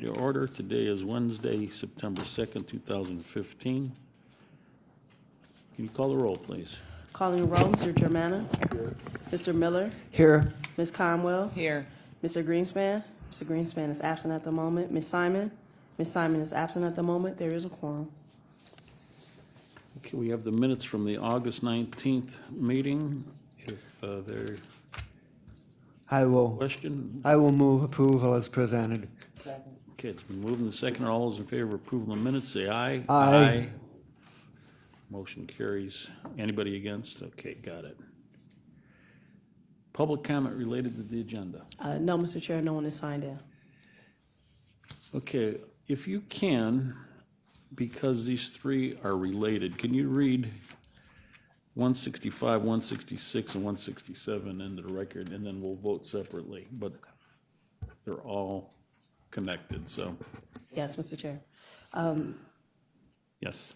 Your order today is Wednesday, September 2nd, 2015. Can you call the roll, please? Calling the roll, Mr. Germana. Here. Mr. Miller. Here. Ms. Conwell. Here. Mr. Greenspan. Mr. Greenspan is absent at the moment. Ms. Simon. Ms. Simon is absent at the moment. There is a quorum. Okay, we have the minutes from the August 19th meeting. If there I will question, move approval as presented. okay, it's been moved and seconded. All those in favor of approval of the minutes, say aye. Aye. Motion carries. Anybody against? Okay, got it. Public comment related to the agenda. No, Mr. Chair, no one is signed in. Okay, if you can, because these three are related, can you read 165, 166, and 167 into the record, and then we'll vote separately, but they're all connected, so, Yes, Mr. Chair. yes.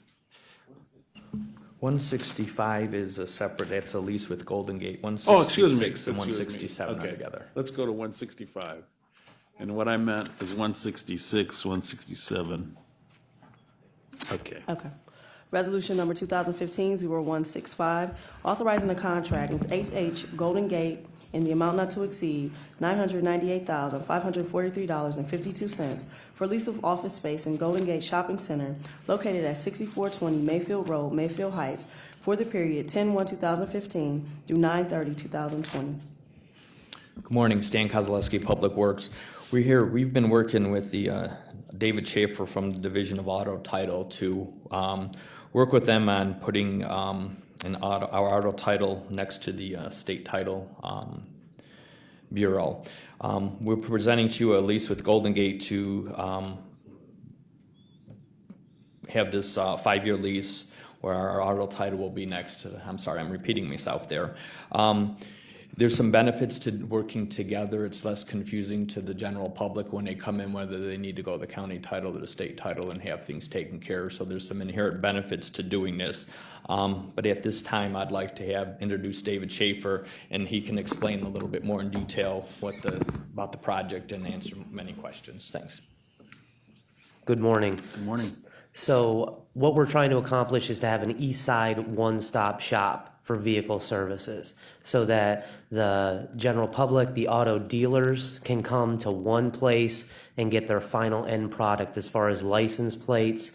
165 is a separate, that's a lease with Golden Gate. Oh, excuse me. 166 and 167 are Okay, together. let's go to 165. And what I meant is 166, 167. Okay. Okay. Resolution number 2015-0165, authorizing a contract with H.H. Golden Gate in the amount not to exceed $998,543.52 for lease of office space in Golden Gate Shopping Center located at 6420 Mayfield Road, Mayfield Heights, for the period 10/1/2015 through 9/30/2020. Good morning, Stan Kozlowski, Public Works. We've been working with the David Schaefer from the Division of Auto Title to work with them on putting our auto title next to the state title bureau. We're presenting to you a lease with Golden Gate to have this 5-year lease where our auto title will be next to, I'm sorry, I'm repeating myself there. There's some benefits to working together. It's less confusing to the general public when they come in, whether they need to go the county title or the state title and have things taken care of. So there's some inherent benefits to doing this. But at this time, I'd like to introduce David Schaefer, and he can explain a little bit more in detail about the project and answer many questions. Thanks. Good morning. Good morning. So what we're trying to accomplish is to have an east side one-stop shop for vehicle services so that the general public, the auto dealers can come to one place and get their final end product as far as license plates,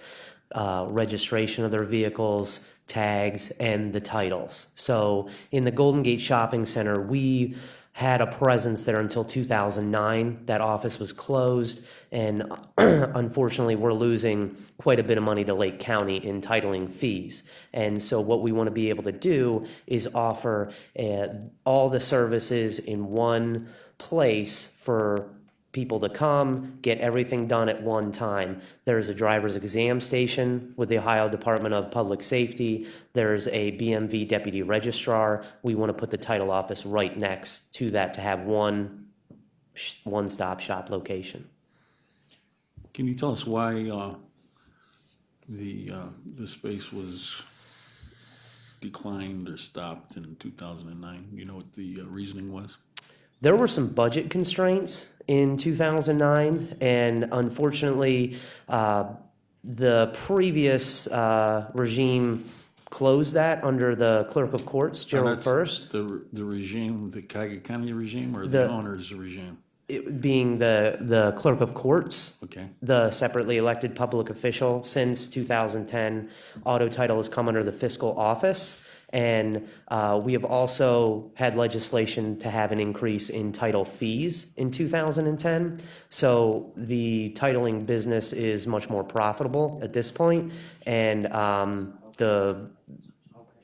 registration of their vehicles, tags, and the titles. So in the Golden Gate Shopping Center, we had a presence there until 2009. That office was closed, and unfortunately, we're losing quite a bit of money to Lake County in titling fees. And so what we want to be able to do is offer all the services in one place for people to come, get everything done at one time. There's a driver's exam station with the Ohio Department of Public Safety. There's a BMV deputy registrar. We want to put the title office right next to that to have one-stop shop location. Can you tell us why the space was declined or stopped in 2009? You know what the reasoning was? There were some budget constraints in 2009, and unfortunately, the previous regime closed that under the clerk of courts, Gerald First. The regime, the Cuyahoga County regime, or the owner's regime? It being the clerk of courts, Okay. the separately elected public official. Since 2010, auto title has come under the fiscal office. And we have also had legislation to have an increase in title fees in 2010. So the titling business is much more profitable at this point. And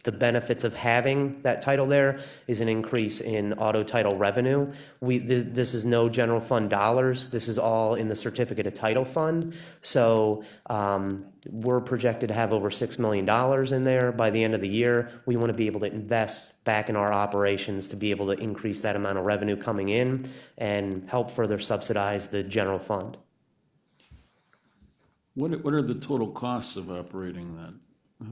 the benefits of having that title there is an increase in auto title revenue. This is no general fund dollars. This is all in the certificate of title fund. So we're projected to have over $6 million in there by the end of the year. We want to be able to invest back in our operations to be able to increase that amount of revenue coming in and help further subsidize the general fund. What are the total costs of operating that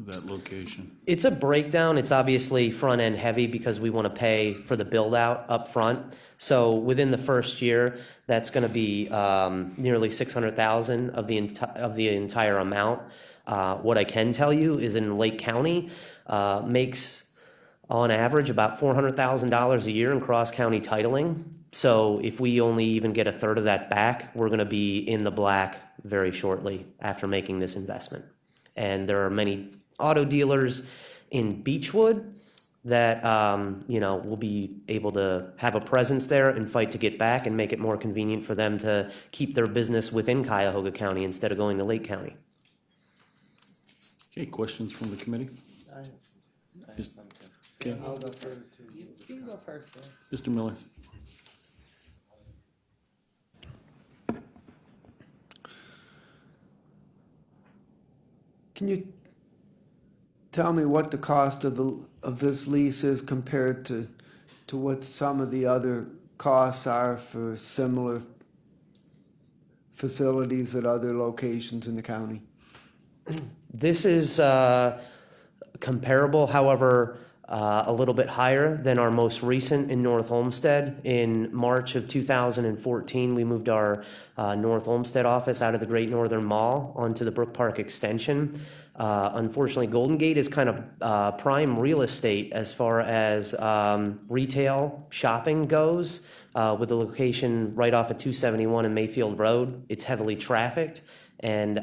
that location? It's a breakdown. It's obviously front end heavy because we want to pay for the build out up front. So within the first year, that's going to be nearly 600,000 of the entire amount. What I can tell you is in Lake County, makes on average about $400,000 a year in cross county titling. So if we only even get a third of that back, we're going to be in the black very shortly after making this investment. And there are many auto dealers in Beechwood that, will be able to have a presence there and fight to get back and make it more convenient for them to keep their business within Cuyahoga County instead of going to Lake County. Okay, questions from the committee? Just- Okay, You can go first, though. Mr. Miller. Can you tell me what the cost of this lease is compared to what some of the other costs are for similar facilities at other locations in the county? This is comparable, however, a little bit higher than our most recent in North Olmsted. In March of 2014, we moved our North Olmsted office out of the Great Northern Mall onto the Brook Park Extension. Unfortunately, Golden Gate is kind of prime real estate as far as retail shopping goes. With the location right off of 271 and Mayfield Road, it's heavily trafficked and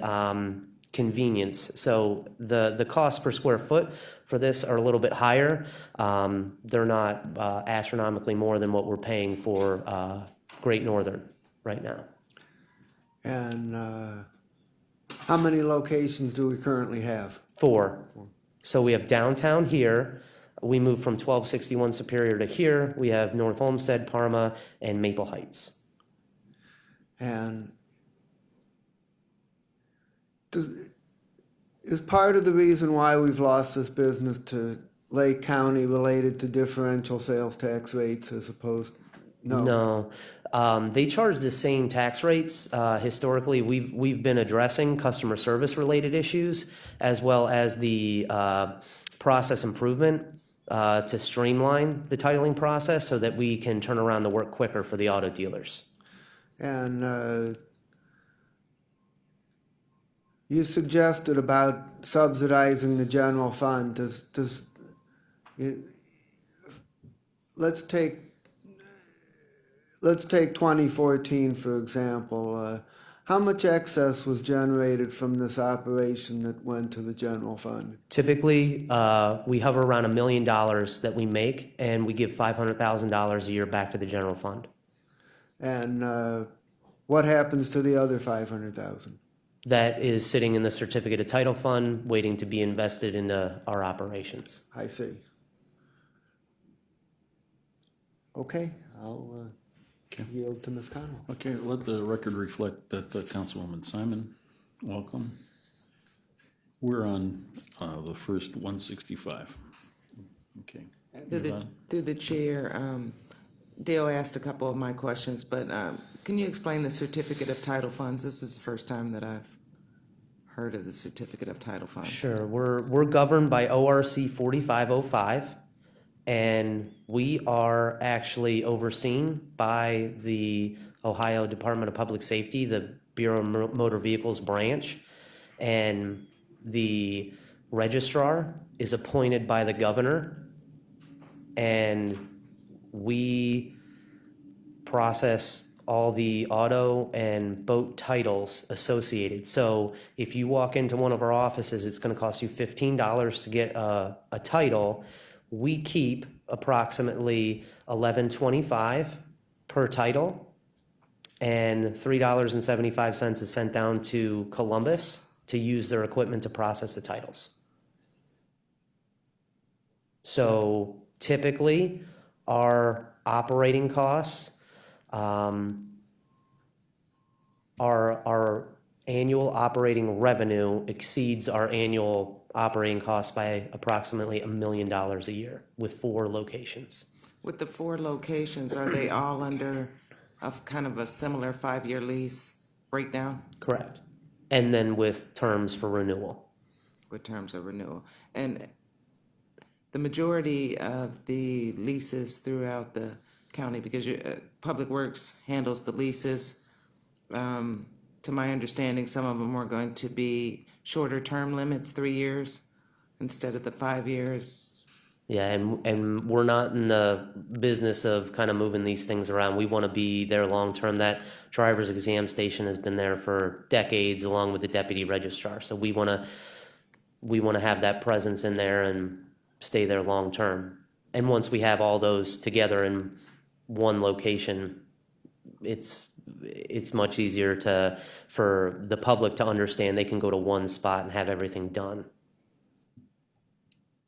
convenience. So the cost per square foot for this are a little bit higher. They're not astronomically more than what we're paying for Great Northern right now. And how many locations do we currently have? 4. So we have downtown here. We moved from 1261 Superior to here. We have North Olmsted, Parma, and Maple Heights. And is part of the reason why we've lost this business to Lake County related to differential sales tax rates as opposed? No. They charge the same tax rates. Historically, we've been addressing customer service related issues as well as the process improvement to streamline the titling process so that we can turn around the work quicker for the auto dealers. And you suggested about subsidizing the general fund. Let's take 2014 for example. How much excess was generated from this operation that went to the general fund? Typically, we hover around $1 million that we make, and we give $500,000 a year back to the general fund. And what happens to the other 500,000? That is sitting in the certificate of title fund, waiting to be invested into our operations. I see. Okay, I'll yield to Ms. Connell. Okay, let the record reflect that Councilwoman Simon, welcome. We're on the first 165. Okay. Through the chair, Dale asked a couple of my questions, but can you explain the certificate of title funds? This is the first time that I've heard of the certificate of title funds. Sure, we're governed by ORC 4505, and we are actually overseen by the Ohio Department of Public Safety, the Bureau of Motor Vehicles branch, and the registrar is appointed by the governor, and we process all the auto and boat titles associated. So if you walk into one of our offices, it's going to cost you $15 to get a title. We keep approximately $11.25 per title, and $3.75 is sent down to Columbus to use their equipment to process the titles. So typically, our operating costs, our annual operating revenue exceeds our annual operating costs by approximately $1 million a year with 4 locations. With the 4 locations, are they all under kind of a similar 5-year lease breakdown? Correct. And then with terms for renewal. with terms of renewal. And the majority of the leases throughout the county, because Public Works handles the leases, to my understanding, some of them are going to be shorter term limits, 3 years instead of the 5 years. Yeah, and we're not in the business of kind of moving these things around. We want to be there long-term. That driver's exam station has been there for decades, along with the deputy registrar. So we want to have that presence in there and stay there long-term. And once we have all those together in one location, it's much easier for the public to understand they can go to one spot and have everything done.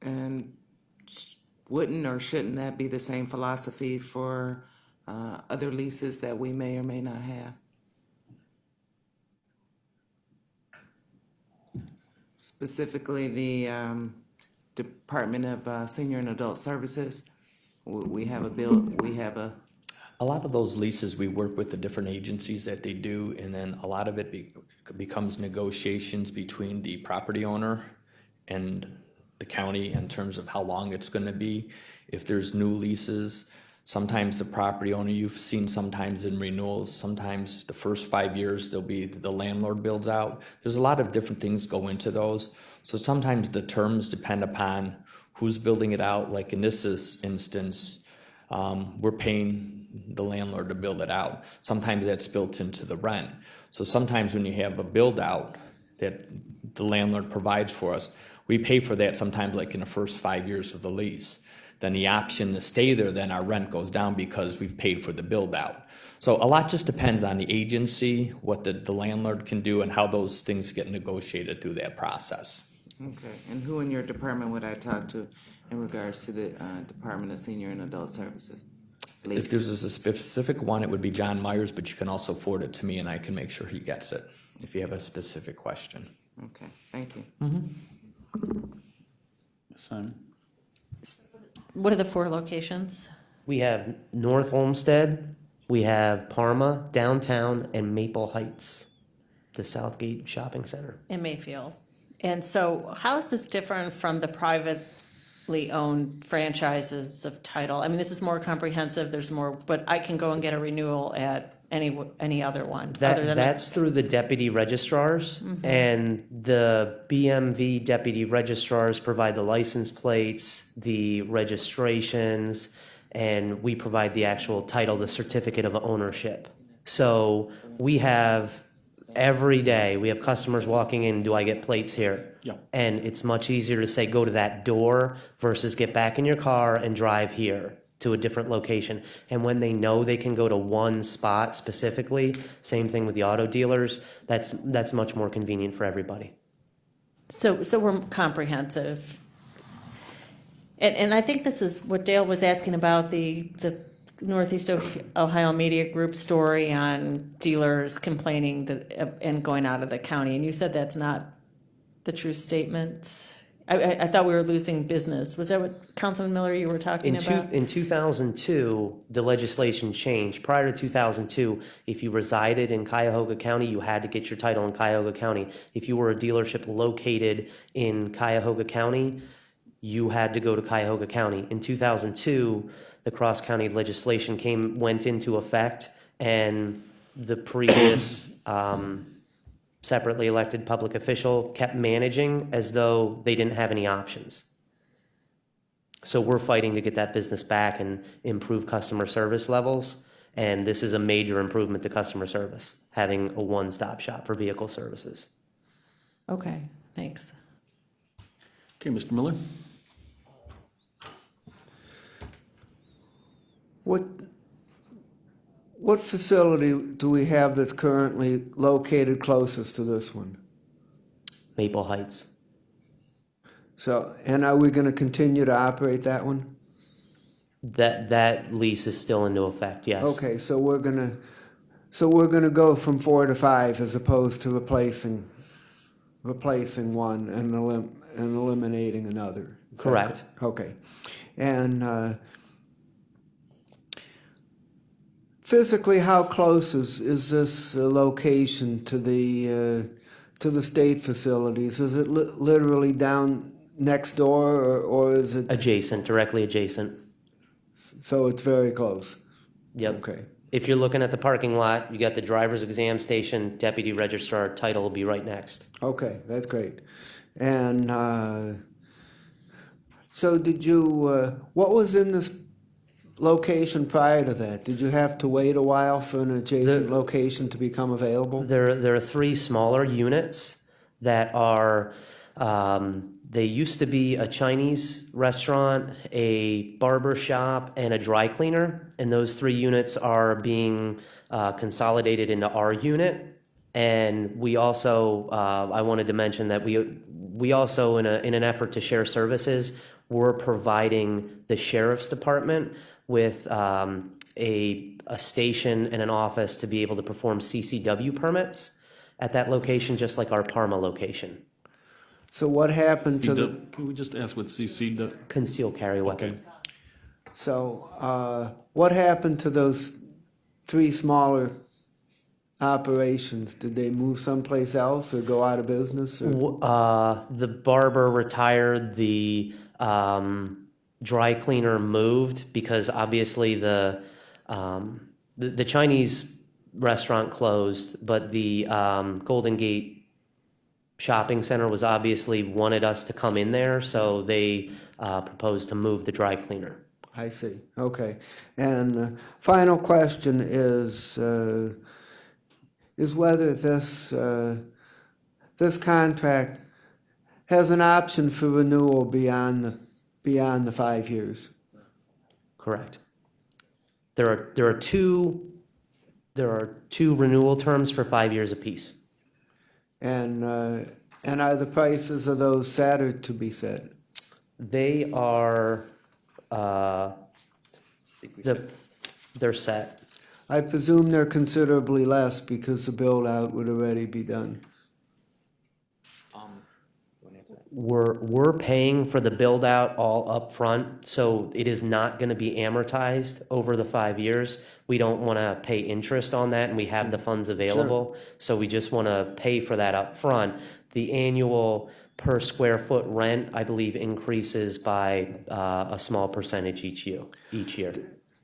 And wouldn't or shouldn't that be the same philosophy for other leases that we may or may not have? Specifically, the Department of Senior and Adult Services, we have A lot of those leases, we work with the different agencies that they do, and then a lot of it becomes negotiations between the property owner and the county in terms of how long it's gonna be. If there's new leases, sometimes the property owner, you've seen sometimes in renewals, sometimes the first 5 years, there'll be the landlord builds out. There's a lot of different things go into those. So sometimes the terms depend upon who's building it out. Like in this instance, we're paying the landlord to build it out. Sometimes that's built into the rent. So sometimes when you have a build out that the landlord provides for us, we pay for that sometimes like in the first 5 years of the lease. Then the option to stay there, then our rent goes down because we've paid for the build out. So a lot just depends on the agency, what the landlord can do, and how those things get negotiated through that process. okay. And who in your department would I talk to in regards to the Department of Senior and Adult Services? If there's a specific one, it would be John Myers, but you can also forward it to me and I can make sure he gets it if you have a specific question. Okay, thank you. Simon? What are the 4 locations? We have North Olmsted, we have Parma, downtown, and Maple Heights, the Southgate Shopping Center. In Mayfield. And so how is this different from the privately owned franchises of title? I mean, this is more comprehensive, there's more, but I can go and get a renewal at any other one, other than. That's through the deputy registrars, and the BMV deputy registrars provide the license plates, the registrations, and we provide the actual title, the certificate of ownership. So we have, every day, we have customers walking in, do I get plates here? Yeah. And it's much easier to say, go to that door versus get back in your car and drive here to a different location. And when they know they can go to one spot specifically, same thing with the auto dealers, that's much more convenient for everybody. So we're comprehensive. And I think this is what Dale was asking about, the Northeast Ohio Media Group story on dealers complaining and going out of the county. And you said that's not the true statement. I thought we were losing business. Was that what, Councilman Miller, you were talking about? In 2002, the legislation changed. Prior to 2002, if you resided in Cuyahoga County, you had to get your title in Cuyahoga County. If you were a dealership located in Cuyahoga County, you had to go to Cuyahoga County. In 2002, the cross-county legislation went into effect, and the previous separately elected public official kept managing as though they didn't have any options. So we're fighting to get that business back and improve customer service levels, and this is a major improvement to customer service, having a one-stop shop for vehicle services. Okay, thanks. Okay, Mr. Miller? What facility do we have that's currently located closest to this one? Maple Heights. So, and are we gonna continue to operate that one? That lease is still into effect, yes. Okay, so we're gonna go from 4 to 5 as opposed to replacing one and eliminating another. Is that Correct. Okay. And physically, how close is this location to to the state facilities? Is it literally down next door, or is it, Adjacent, directly adjacent. so it's very close? Yep. Okay. If you're looking at the parking lot, you got the driver's exam station, deputy registrar, title will be right next. Okay, that's great. And so did you, what was in this location prior to that? Did you have to wait a while for an adjacent location to become available? There are three smaller units that are, they used to be a Chinese restaurant, a barber shop, and a dry cleaner. And those three units are being consolidated into our unit. And we also, I wanted to mention that we also, in an effort to share services, we're providing the sheriff's department with a station and an office to be able to perform CCW permits at that location, just like our Parma location. So what happened to the, Can we just ask what CC does? Concealed carry weapon. so what happened to those three smaller operations? Did they move someplace else or go out of business? Or? The barber retired, the dry cleaner moved because obviously the Chinese restaurant closed, but the Golden Gate shopping center was obviously wanted us to come in there, so they proposed to move the dry cleaner. I see. Okay. And final question is whether this contract has an option for renewal beyond the 5 years. Correct. There are two renewal terms for 5 years apiece. And are the prices of those set or to be set? They are they're set. I presume they're considerably less because the build out would already be done. We're paying for the build out all up front, so it is not going to be amortized over the 5 years. We don't want to pay interest on that, and we have the funds available, so we just want to pay for that up front. The annual per square foot rent, I believe, increases by a small percentage each year.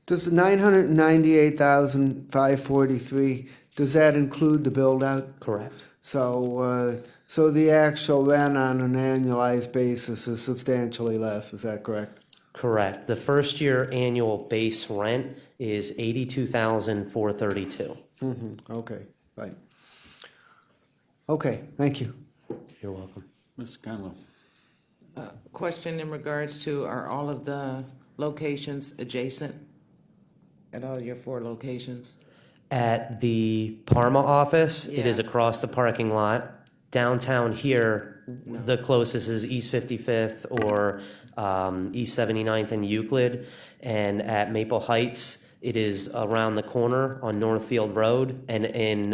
Does the 998,543, does that include the build out? Correct. So the actual rent on an annualized basis is substantially less, is that correct? Correct. The first year annual base rent is $82,432. Okay, right. Okay, thank you. You're welcome. Ms. Conwell? Question in regards to, are all of the locations adjacent at all your 4 locations? At the Parma office, it is Yeah. across the parking lot. Downtown here, the closest is East 55th or East 79th and Euclid. And at Maple Heights, it is around the corner on Northfield Road. And in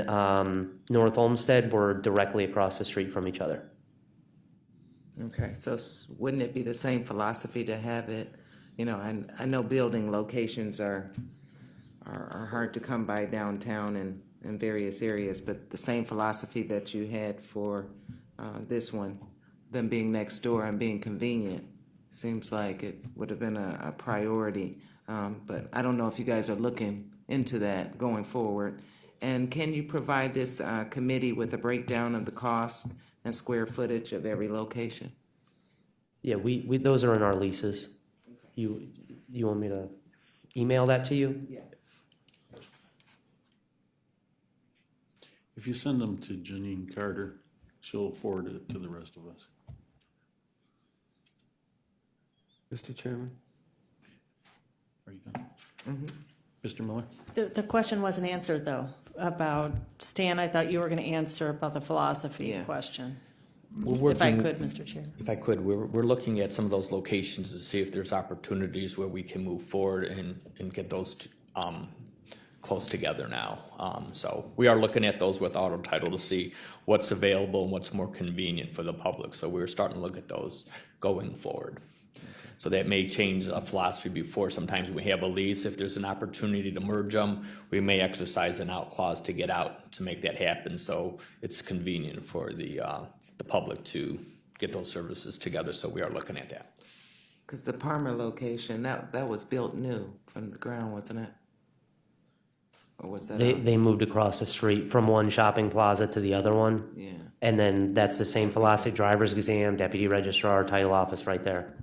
North Olmsted, we're directly across the street from each other. Okay, so wouldn't it be the same philosophy to have it, and I know building locations are hard to come by downtown and in various areas, but the same philosophy that you had for this one, them being next door and being convenient, seems like it would have been a priority. But I don't know if you guys are looking into that going forward. And can you provide this committee with a breakdown of the cost and square footage of every location? Yeah, we those are in our leases. You want me to email that to you? Yes. If you send them to Janine Carter, she'll forward it to the rest of us. Mr. Chairman? Are you done? Mr. Miller? The question wasn't answered, though, about, Stan, I thought you were going to answer about the philosophy Yeah. question. We're If I working- could, Mr. Chair. If I could, we're looking at some of those locations to see if there's opportunities where we can move forward and get those close together now. So we are looking at those with auto title to see what's available and what's more convenient for the public. So we're starting to look at those going forward. So that may change a philosophy before. Sometimes we have a lease, if there's an opportunity to merge them, we may exercise an out clause to get out to make that happen. So it's convenient for the public to get those services together. So we are looking at that. Because the Palmer location, that was built new from the ground, wasn't it? Or was that? They moved across the street from one shopping plaza to the other one. Yeah. And then that's the same philosophy, driver's exam, deputy registrar, title office right there.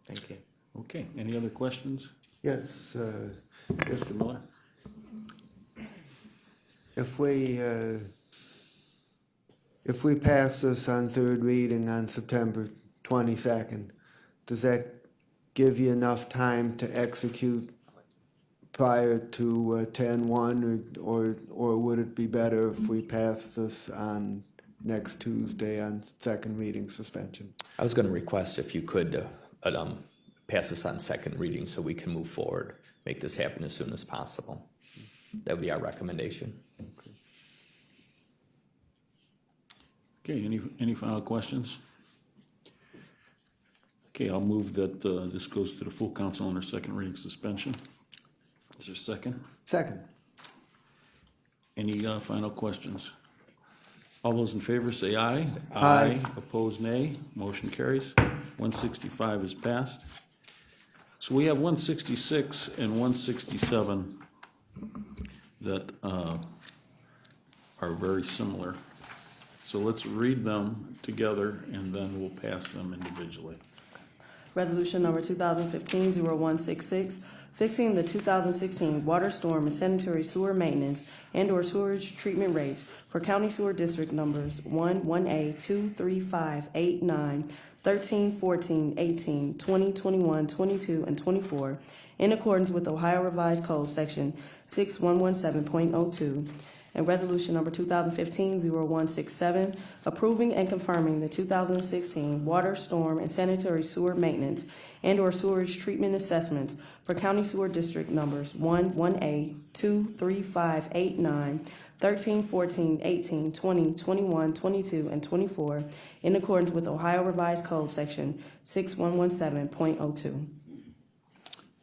Thank you. Okay, any other questions? Yes, Mr. Miller? if we pass this on third reading on September 22nd, does that give you enough time to execute prior to 10/1, or would it be better if we pass this on next Tuesday on second reading suspension? I was going to request if you could pass this on second reading so we can move forward, make this happen as soon as possible. That would be our recommendation. Okay, any final questions? Okay, I'll move that this goes to the full council under second reading suspension. Is there a second? Second. Any final questions? All those in favor say aye. Aye. Opposed, nay. Motion carries. 165 is passed. So we have 166 and 167 that are very similar. So let's read them together and then we'll pass them individually. Resolution number 2015-0166, fixing the 2016 water, storm, and sanitary sewer maintenance and/or sewage treatment rates for county sewer district numbers 1A, 2, 3, 5, 8, 9, 13, 14, 18, 20, 21, 22, and 24, in accordance with Ohio Revised Code Section 6117.02, and resolution number 2015-0167, approving and confirming the 2016 water, storm, and sanitary sewer maintenance and/or sewage treatment assessments for county sewer district numbers 1A, 2, 3, 5, 8, 9, 13, 14, 18, 20, 21, 22, and 24, in accordance with Ohio Revised Code Section 6117.02.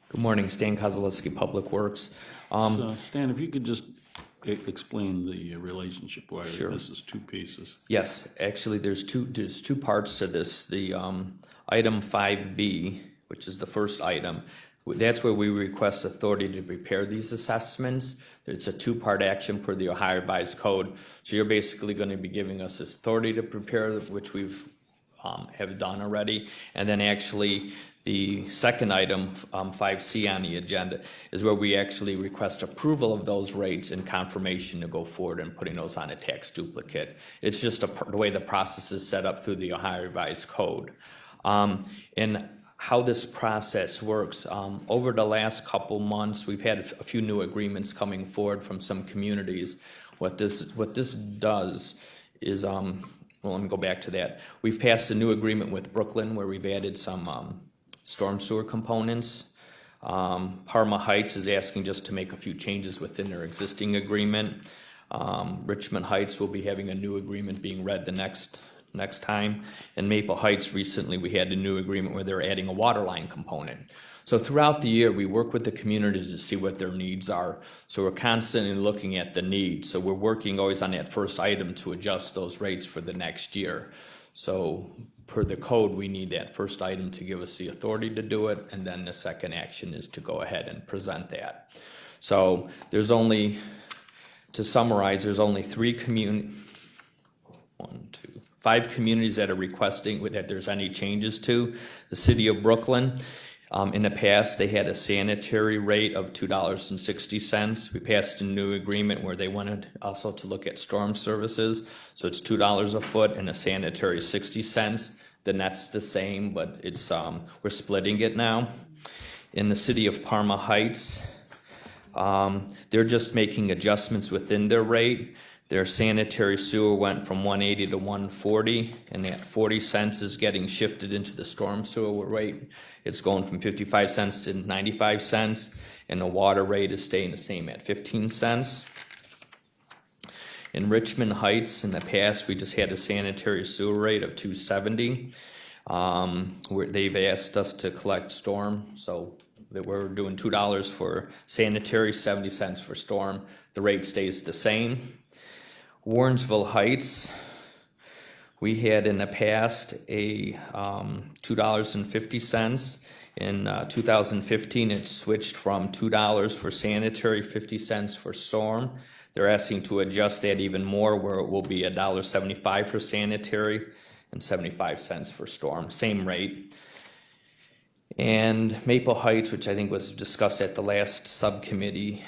Good morning, Stan Kozlowski, Public Works. So, Stan, if you could just explain the relationship, why Sure. this is two pieces. Yes, actually, there's two parts to this. The item 5B, which is the first item, that's where we request authority to prepare these assessments. It's a two-part action per the Ohio Revised Code. So you're basically going to be giving us authority to prepare, which we've have done already, and then actually the second item, 5C on the agenda, is where we actually request approval of those rates and confirmation to go forward and putting those on a tax duplicate. It's just the way the process is set up through the Ohio Revised Code. And how this process works, over the last couple months, we've had a few new agreements coming forward from some communities. What this does is, well, let me go back to that. We've passed a new agreement with Brooklyn where we've added some storm sewer components. Parma Heights is asking just to make a few changes within their existing agreement. Richmond Heights will be having a new agreement being read the next time. And Maple Heights, recently we had a new agreement where they're adding a water line component. So throughout the year, we work with the communities to see what their needs are. So we're constantly looking at the needs. So we're working always on that first item to adjust those rates for the next year. So per the code, we need that first item to give us the authority to do it, and then the second action is to go ahead and present that. So there's only, to summarize, there's only 5 communities that are requesting that there's any changes to. The city of Brooklyn, in the past, they had a sanitary rate of $2.60. We passed a new agreement where they wanted also to look at storm services. So it's $2 a foot and a sanitary 60 cents. The net's the same, but it's we're splitting it now. In the city of Parma Heights, they're just making adjustments within their rate. Their sanitary sewer went from 180 to 140, and that 40 cents is getting shifted into the storm sewer rate. It's going from 55 cents to 95 cents, and the water rate is staying the same at 15 cents. In Richmond Heights, in the past, we just had a sanitary sewer rate of $2.70. Where they've asked us to collect storm, so that we're doing $2 for sanitary, 70 cents for storm. The rate stays the same. Warrensville Heights, we had in the past a $2.50. In 2015, it switched from $2 for sanitary, 50 cents for storm. They're asking to adjust that even more, where it will be $1.75 for sanitary and 75 cents for storm, same rate. And Maple Heights, which I think was discussed at the last subcommittee,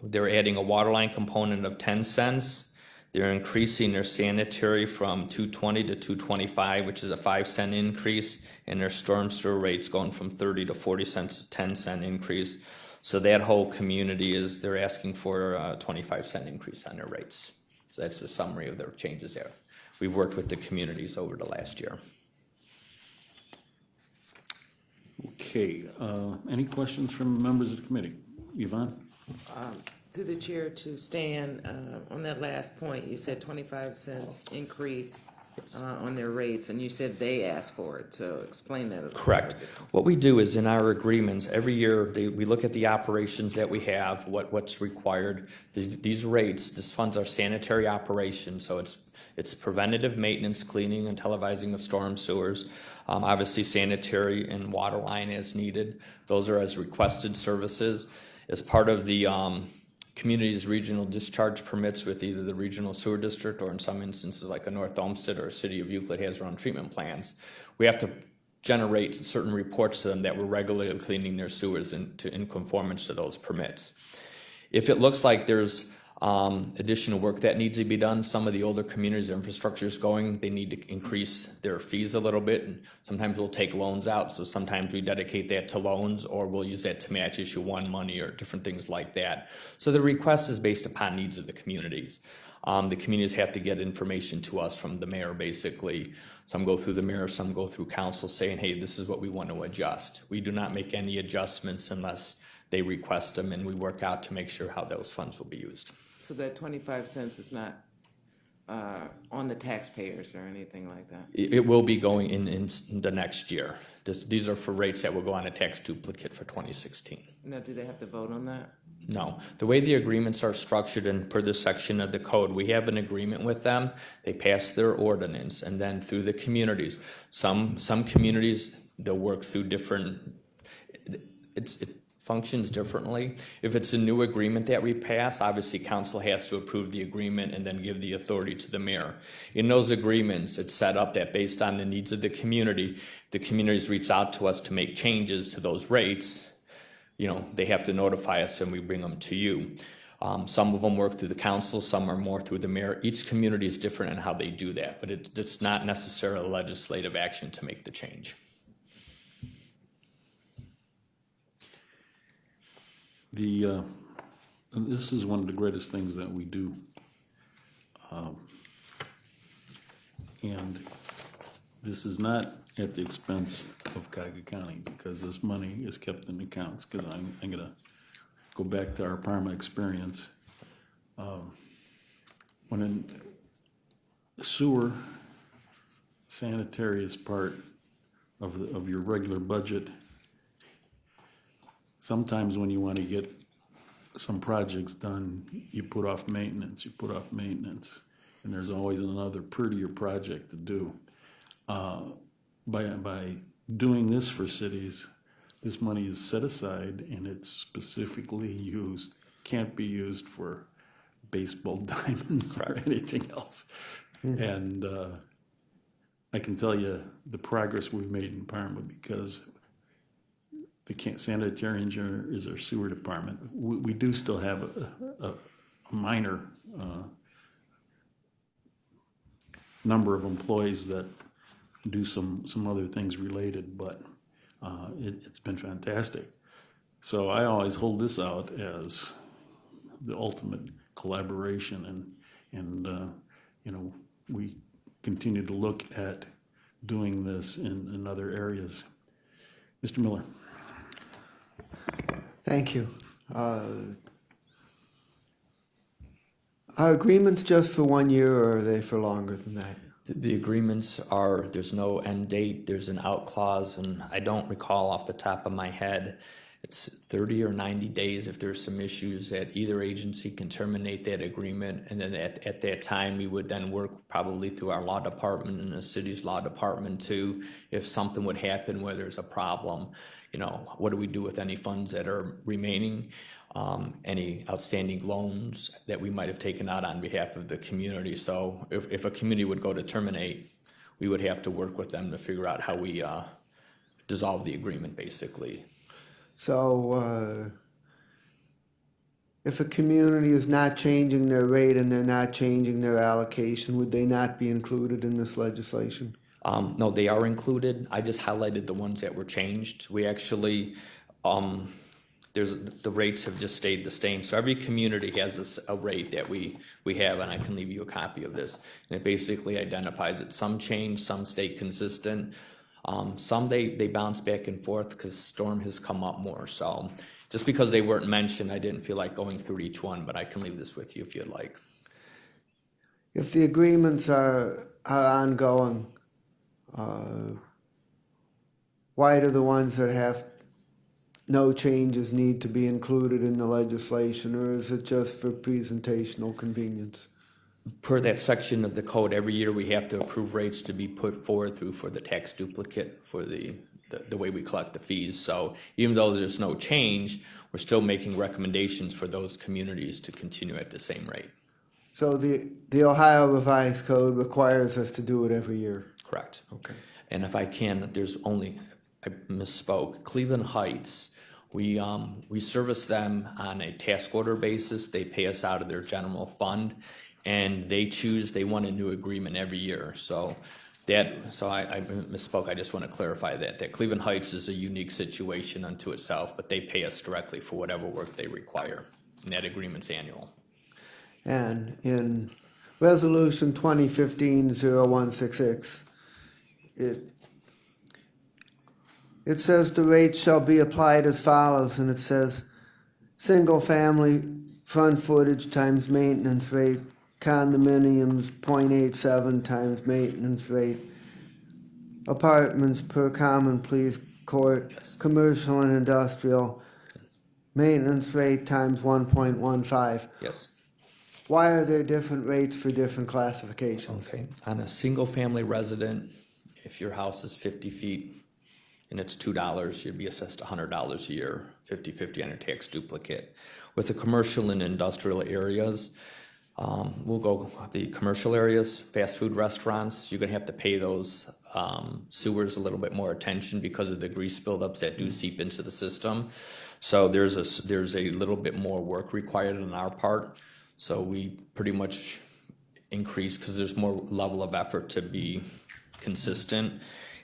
they're adding a water line component of 10 cents. They're increasing their sanitary from $2.20 to $2.25, which is a 5-cent increase, and their storm sewer rates going from 30 to 40 cents, a 10-cent increase. So that whole community they're asking for a 25-cent increase on their rates. So that's the summary of their changes there. We've worked with the communities over the last year. Okay, any questions from members of the committee? Yvonne? Through the chair to Stan, on that last point, you said 25 cents increase on their rates, and you said they asked for it, so explain that. Correct. What we do is in our agreements, every year, we look at the operations that we have, what's required. These rates, this funds our sanitary operations, so it's preventative maintenance, cleaning and televising of storm sewers. Obviously sanitary and water line as needed. Those are as requested services. As part of the community's regional discharge permits with either the regional sewer district or in some instances like a North Olmsted or a City of Euclid has their own treatment plans, we have to generate certain reports to them that we're regularly cleaning their sewers in conformance to those permits. If it looks like there's additional work that needs to be done, some of the older communities' infrastructure is going, they need to increase their fees a little bit, and sometimes we'll take loans out, so sometimes we dedicate that to loans, or we'll use that to match issue 1 money or different things like that. So the request is based upon needs of the communities. The communities have to get information to us from the mayor, basically. Some go through the mayor, some go through council saying, hey, this is what we want to adjust. We do not make any adjustments unless they request them, and we work out to make sure how those funds will be used. So that 25 cents is not on the taxpayers or anything like that? It will be going in the next year. These are for rates that will go on a tax duplicate for 2016. Now, do they have to vote on that? No. The way the agreements are structured and per the section of the code, we have an agreement with them. They pass their ordinance, and then through the communities. Some communities, they'll work through different, it functions differently. If it's a new agreement that we pass, obviously council has to approve the agreement and then give the authority to the mayor. In those agreements, it's set up that based on the needs of the communities reach out to us to make changes to those rates. You know, they have to notify us and we bring them to you. Some of them work through the council, some are more through the mayor. Each community is different in how they do that, but it's not necessarily legislative action to make the change. This is one of the greatest things that we do. And this is not at the expense of Cuyahoga County, because this money is kept in accounts, because I'm gonna go back to our Parma experience. When in sewer, sanitary is part of your regular budget. Sometimes when you want to get some projects done, you put off maintenance, and there's always another prettier project to do. By doing this for cities, this money is set aside and it's specifically used, can't be used for baseball diamonds or anything else. And I can tell you the progress we've made in Parma, because the sanitary engineer is our sewer department. We do still have a minor number of employees that do some other things related, but it's been fantastic. So I always hold this out as the ultimate collaboration, and you know, we continue to look at doing this in other areas. Mr. Miller. Thank you. Are agreements just for 1 year, or are they for longer than that? The agreements are, there's no end date, there's an out clause, and I don't recall off the top of my head, it's 30 or 90 days if there's some issues that either agency can terminate that agreement, and then at that time, we would then work probably through our law department and the city's law department to, if something would happen where there's a problem, you know, what do we do with any funds that are remaining? Any outstanding loans that we might have taken out on behalf of the community. So if a community would go to terminate, we would have to work with them to figure out how we dissolve the agreement, basically. So, if a community is not changing their rate and they're not changing their allocation, would they not be included in this legislation? No, they are included. I just highlighted the ones that were changed. We actually, the rates have just stayed the same. So every community has a rate that we have, and I can leave you a copy of this. And it basically identifies it. Some change, some stay consistent. Some they bounce back and forth because storm has come up more. So just because they weren't mentioned, I didn't feel like going through each one, but I can leave this with you if you'd like. If the agreements are ongoing, why do the ones that have no changes need to be included in the legislation, or is it just for presentational convenience? Per that section of the code, every year we have to approve rates to be put forward through for the tax duplicate for the way we collect the fees. So even though there's no change, we're still making recommendations for those communities to continue at the same rate. So the Ohio Revised Code requires us to do it every year? Correct. Okay. And if I can, I misspoke. Cleveland Heights, we service them on a task order basis. They pay us out of their general fund, and they want a new agreement every year. So I misspoke. I just want to clarify that Cleveland Heights is a unique situation unto itself, but they pay us directly for whatever work they require. And that agreement's annual. And in Resolution 2015-0166, it says the rates shall be applied as follows, and it says single-family front footage times maintenance rate, condominiums 0.87 times maintenance rate, apartments per common pleas court, Yes. commercial and industrial, maintenance rate times 1.15. Yes. Why are there different rates for different classifications? Okay. On a single-family resident, if your house is 50 feet and it's $2, you'd be assessed $100 a year, 50/50 on your tax duplicate. With the commercial and industrial areas, we'll go the commercial areas, fast food restaurants, you're gonna have to pay those sewers a little bit more attention because of the grease buildups that do seep into the system. So there's a little bit more work required on our part. So we pretty much increase because there's more level of effort to be consistent.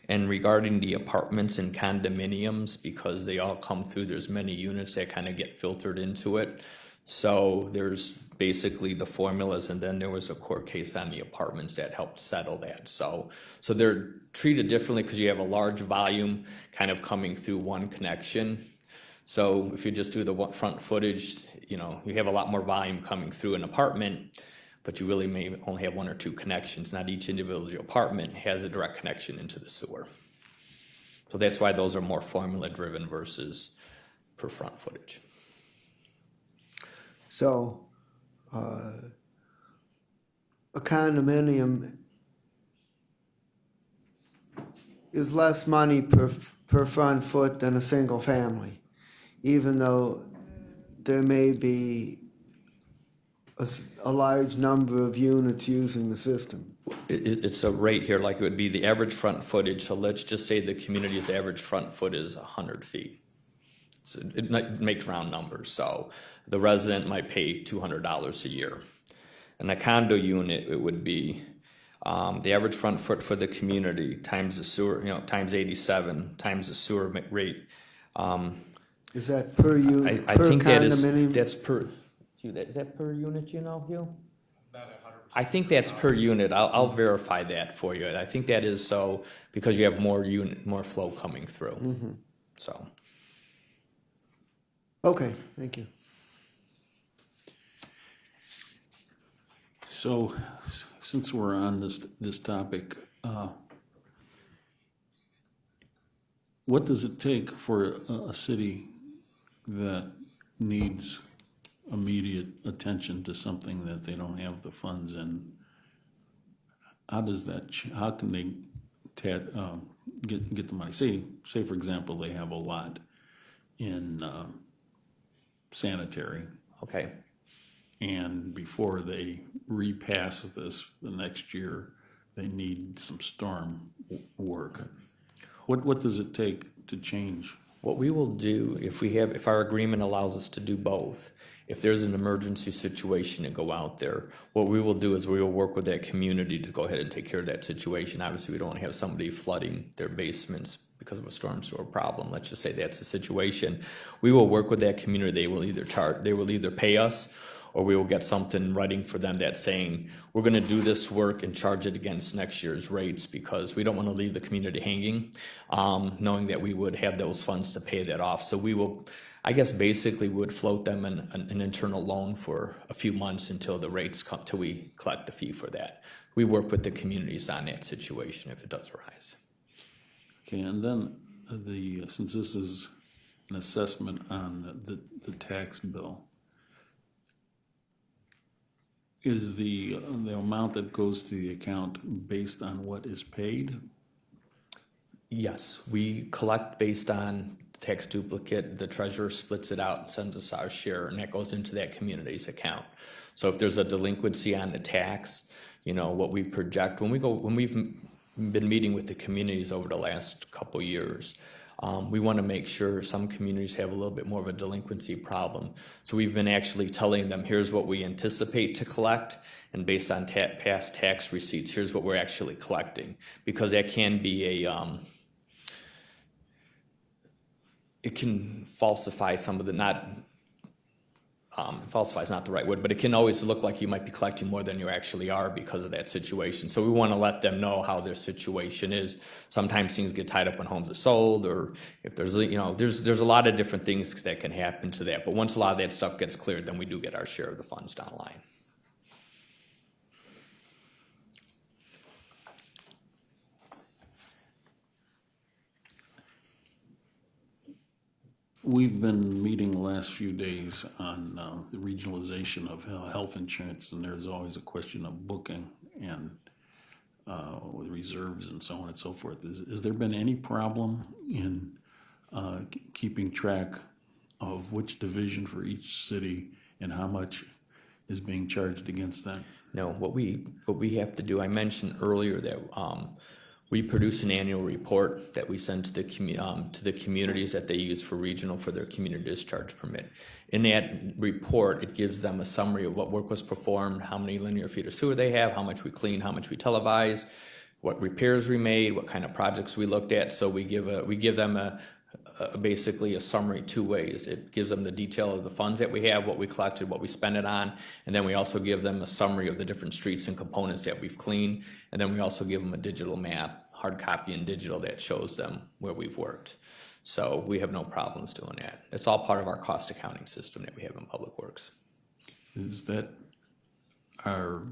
And regarding the apartments and condominiums, because they all come through, there's many units that kind of get filtered into it. So there's basically the formulas, and then there was a court case on the apartments that helped settle that. So they're treated differently because you have a large volume kind of coming through one connection. So if you just do the front footage, you have a lot more volume coming through an apartment, but you really may only have one or two connections. Not each individual apartment has a direct connection into the sewer. So that's why those are more formula driven versus per front footage. So, a condominium is less money per front foot than a single family, even though there may be a large number of units using the system. It's a rate here, like it would be the average front footage. So let's just say the community's average front foot is 100 feet. So it makes round numbers. So the resident might pay $200 a year. In a condo unit, it would be the average front foot for the community times the sewer, times 87 times the sewer rate. Is that per unit? I think condominium? that's per. Is that per unit? Hugh? I think that's per unit. I'll verify that for you. I think that is so because you have more flow coming through. Mm-hmm. So. Okay, thank you. So, since we're on this topic, what does it take for a city that needs immediate attention to something that they don't have the funds in? How does that, how can they get the money? Say for example, they have a lot in sanitary, Okay. and before they repass this the next year, they need some storm work. What does it take to change? What we will do, if our agreement allows us to do both, if there's an emergency situation to go out there, what we will do is we will work with that community to go ahead and take care of that situation. Obviously, we don't want to have somebody flooding their basements because of a storm sewer problem. Let's just say that's a situation. We will work with that community. They will either pay us, or we will get something in writing for them that's saying, we're gonna do this work and charge it against next year's rates, because we don't wanna leave the community hanging, knowing that we would have those funds to pay that off. So we will, I guess basically would float them an internal loan for a few months until the rates come, till we collect the fee for that. We work with the communities on that situation if it does arise. Okay, and then since this is an assessment on the tax bill, is the amount that goes to the account based on what is paid? Yes, we collect based on tax duplicate. The treasurer splits it out and sends us our share, and that goes into that community's account. So if there's a delinquency on the tax, what we project, when we've been meeting with the communities over the last couple years, we want to make sure some communities have a little bit more of a delinquency problem. So we've been actually telling them, here's what we anticipate to collect, and based on past tax receipts, here's what we're actually collecting. Because that can be it can falsify some of the, falsify is not the right word, but it can always look like you might be collecting more than you actually are because of that situation. So we want to let them know how their situation is. Sometimes things get tied up when homes are sold, or if there's a lot of different things that can happen to that. But once a lot of that stuff gets cleared, then we do get our share of the funds down the line. We've been meeting the last few days on the regionalization of health insurance, and there's always a question of booking and with reserves and so on and so forth. Has there been any problem in keeping track of which division for each city and how much is being charged against that? No, what we have to do, I mentioned earlier that we produce an annual report that we send to the communities that they use for regional for their community discharge permit. In that report, it gives them a summary of what work was performed, how many linear feet of sewer they have, how much we clean, how much we televise, what repairs we made, what kind of projects we looked at. So we give them basically a summary two ways. It gives them the detail of the funds that we have, what we collected, what we spent it on, and then we also give them a summary of the different streets and components that we've cleaned, and then we also give them a digital map, hard copy and digital, that shows them where we've worked. So we have no problems doing that. It's all part of our cost accounting system that we have in Public Works. Is that our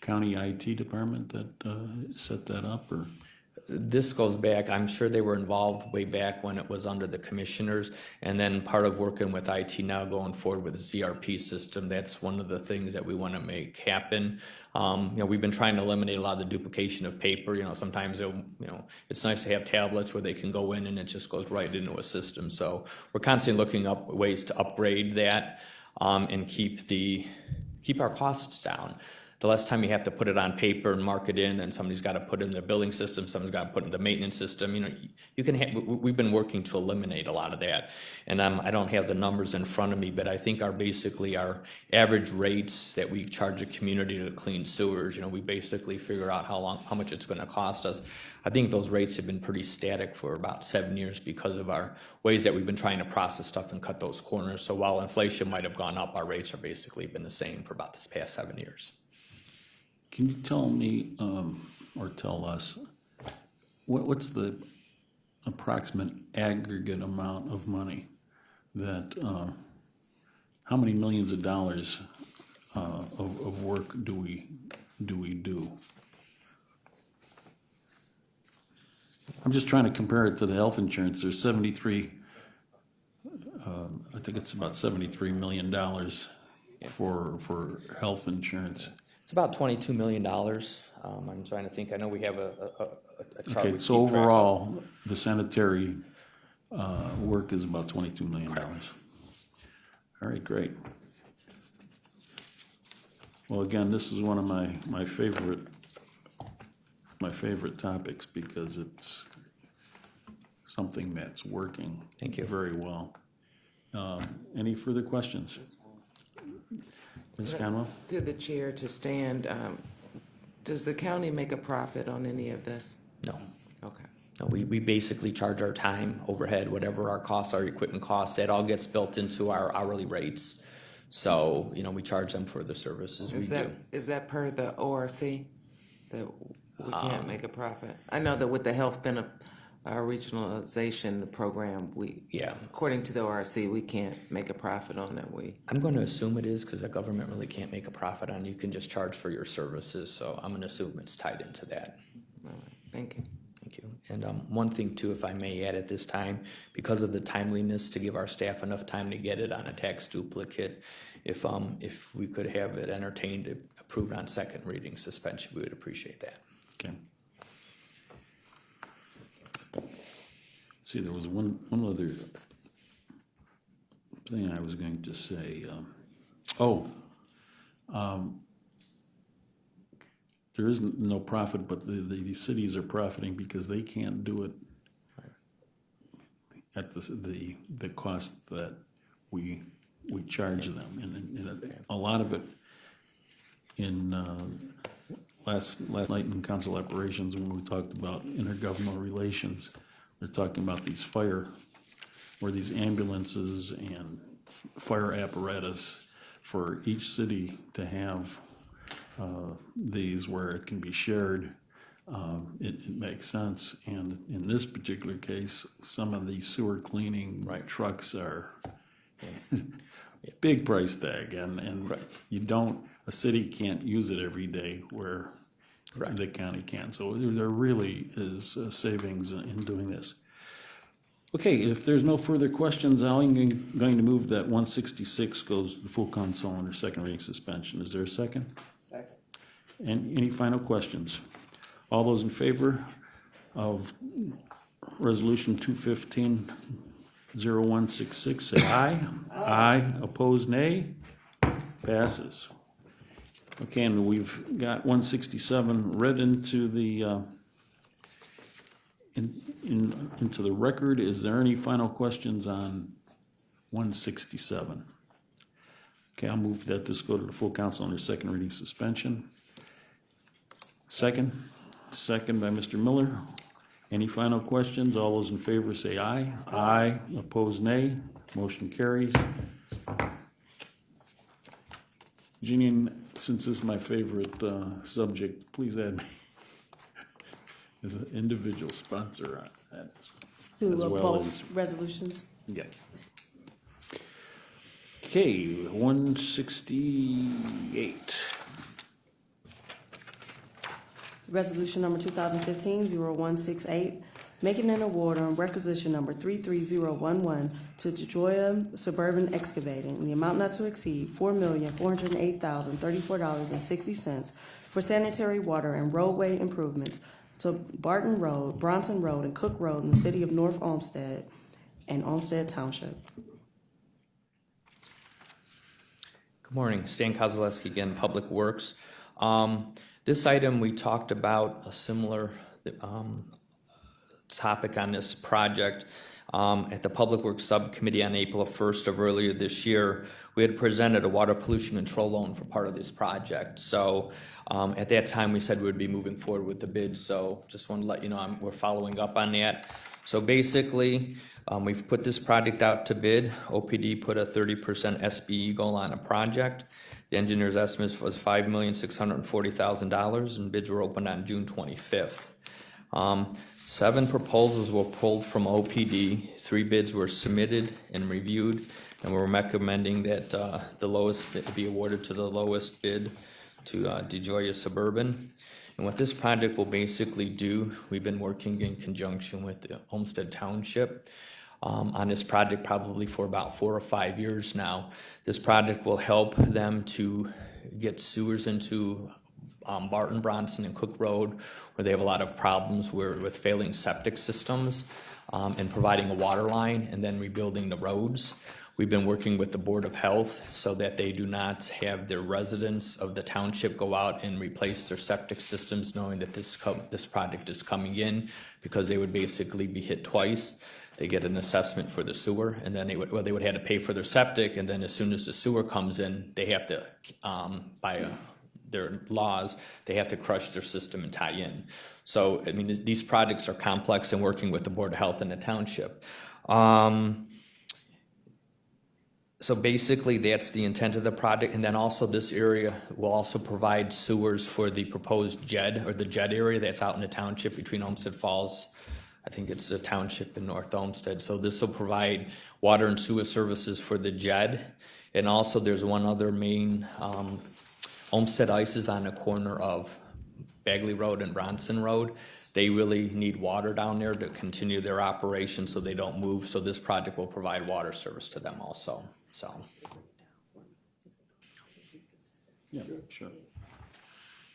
county IT department that set that up, or? This goes back, I'm sure they were involved way back when it was under the commissioners, and then part of working with IT now going forward with the ZRP system, that's one of the things that we want to make happen. We've been trying to eliminate a lot of the duplication of paper. Sometimes it's nice to have tablets where they can go in and it just goes right into a system. So we're constantly looking up ways to upgrade that and keep our costs down. The less time you have to put it on paper and mark it in, and somebody's got to put it in the billing system, someone's got to put it in the maintenance system. We've been working to eliminate a lot of that. And I don't have the numbers in front of me, but I think our average rates that we charge a community to clean sewers, we basically figure out how much it's going to cost us. I think those rates have been pretty static for about 7 years because of our ways that we've been trying to process stuff and cut those corners. So while inflation might have gone up, our rates have basically been the same for about this past 7 years. Can you tell me, or tell us, what's the approximate aggregate amount of money that, how many millions of dollars of work do we do? I'm just trying to compare it to the health insurance. There's 73, I think it's about $73 million for health insurance. It's about $22 million. I'm trying to think, I know we have a chart. Okay, we so keep track of. overall, the sanitary work is about $22 million. All right, great. Well, again, this is one of my favorite topics because it's something that's working. Thank you. Very well. Any further questions? Ms. Conwell? Through the chair to stand, does the county make a profit on any of this? No. Okay. No, we basically charge our time, overhead, whatever our costs, our equipment costs, that all gets built into our hourly rates. So, we charge them for the services we do. Is that per the ORC, that we can't make a profit? I know that with the health regionalization program, Yeah. according to the ORC, we can't make a profit on it. I'm going to assume it is because the government really can't make a profit on it. You can just charge for your services. So I'm going to assume it's tied into that. All right, thank you. Thank you. And one thing too, if I may add at this time, because of the timeliness to give our staff enough time to get it on a tax duplicate, if we could have it entertained, approved on second reading suspension, we would appreciate that. Okay. See, there was one other thing I was going to say. There is no profit, but the cities are profiting because they can't do it at the cost that we charge them, and a lot of it in last night in council operations when we talked about intergovernmental relations. They're talking about these these ambulances and fire apparatus for each city to have these where it can be shared. It makes sense. And in this particular case, some of these sewer cleaning trucks are big price tag, and a city can't use it every day where the county can. So there really is savings in doing this. Okay, if there's no further questions, I'm going to move that 166 goes to the full council under second reading suspension. Is there a second? Second. And any final questions? All those in favor of Resolution 215-0166, say aye. Aye. Opposed, nay. Passes. Okay, and we've got 167 read into the into the record. Is there any final questions on 167? Okay, I'll move that this go to the full council under second reading suspension. Second by Mr. Miller. Any final questions? All those in favor say aye. Aye. Opposed, nay. Motion carries. Jeannie, since this is my favorite subject, please add me as an individual sponsor on that. To as well both as- resolutions. Yeah. Okay, 168. Resolution number 2015-0168, making an award on requisition number 33011 to Detroit Suburban Excavating in the amount not to exceed $4,408,034.60 for sanitary water and roadway improvements to Barton Road, Bronson Road, and Cook Road in the city of North Olmsted and Olmsted Township. Good morning, Stan Kozaleski again, Public Works. This item, we talked about a similar topic on this project at the Public Works Subcommittee on April 1st of earlier this year. We had presented a water pollution control loan for part of this project. So at that time, we said we would be moving forward with the bid. So just want to let you know we're following up on that. So basically, we've put this project out to bid. OPD put a 30% SBE goal on a project. The engineer's estimate was $5,640,000, and bids were opened on June 25th. 7 proposals were pulled from OPD, 3 bids were submitted and reviewed, and we're recommending that the lowest bid be awarded to the lowest bid to DeGioia Suburban. And what this project will basically do, we've been working in conjunction with the Olmsted Township on this project probably for about 4 or 5 years now. This project will help them to get sewers into Barton, Bronson, and Cook Road, where they have a lot of problems with failing septic systems and providing a water line and then rebuilding the roads. We've been working with the Board of Health so that they do not have their residents of the township go out and replace their septic systems, knowing that this project is coming in, because they would basically be hit twice. They get an assessment for the sewer, and then they would have to pay for their septic, and then as soon as the sewer comes in, they have to, by their laws, they have to crush their system and tie in. So, I mean, these projects are complex, and working with the Board of Health and the township. So basically, that's the intent of the project, and then also this area will also provide sewers for the proposed JED, or the JED area that's out in the township between Olmsted Falls. I think it's a township in North Olmsted. So this will provide water and sewer services for the JED. And also there's one other main, Olmsted Ice is on the corner of Bagley Road and Bronson Road. They really need water down there to continue their operation so they don't move. So this project will provide water service to them also, so. Yeah, sure.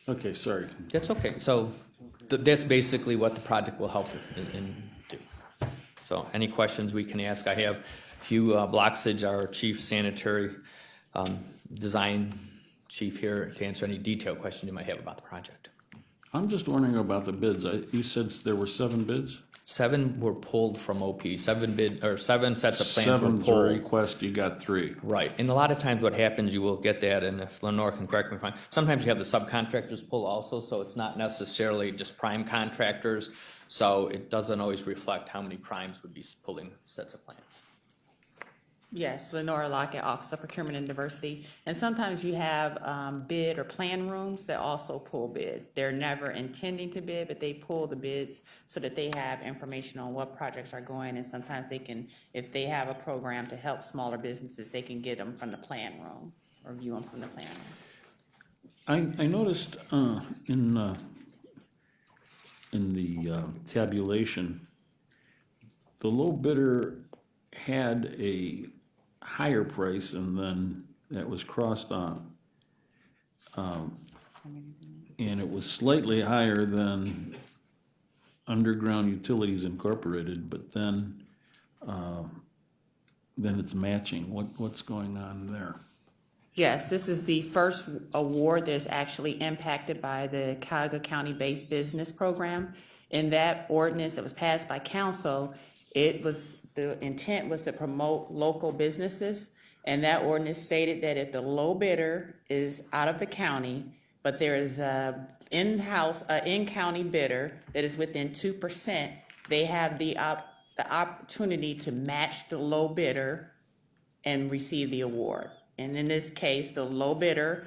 Okay, sorry. That's okay. So that's basically what the project will help in do. So any questions we can ask? I have Hugh Bloxage, our Chief Sanitary Design Chief, here to answer any detailed questions you might have about the project. I'm just wondering about the bids. You said there were 7 bids? 7 were pulled from OP. 7 sets of plans were 7's a pulled. request, you got 3. Right, and a lot of times what happens, you will get that, and if Lenore can correct me if I'm wrong, sometimes you have the subcontractors pull also, so it's not necessarily just prime contractors, so it doesn't always reflect how many primes would be pulling sets of plans. Yes, Lenora Lockett, Office of Procurement and Diversity. And sometimes you have bid or plan rooms that also pull bids. They're never intending to bid, but they pull the bids so that they have information on what projects are going. And sometimes they can, if they have a program to help smaller businesses, they can get them from the plan room or view them from the plan room. I noticed in the tabulation, the low bidder had a higher price, and then that was crossed on. And it was slightly higher than Underground Utilities Incorporated, but then it's matching. What's going on there? Yes, this is the first award that's actually impacted by the Cuyahoga County-based business program. In that ordinance that was passed by council, the intent was to promote local businesses, and that ordinance stated that if the low bidder is out of the county, but there is a in-county bidder that is within 2%, they have the opportunity to match the low bidder and receive the award. And in this case, the low bidder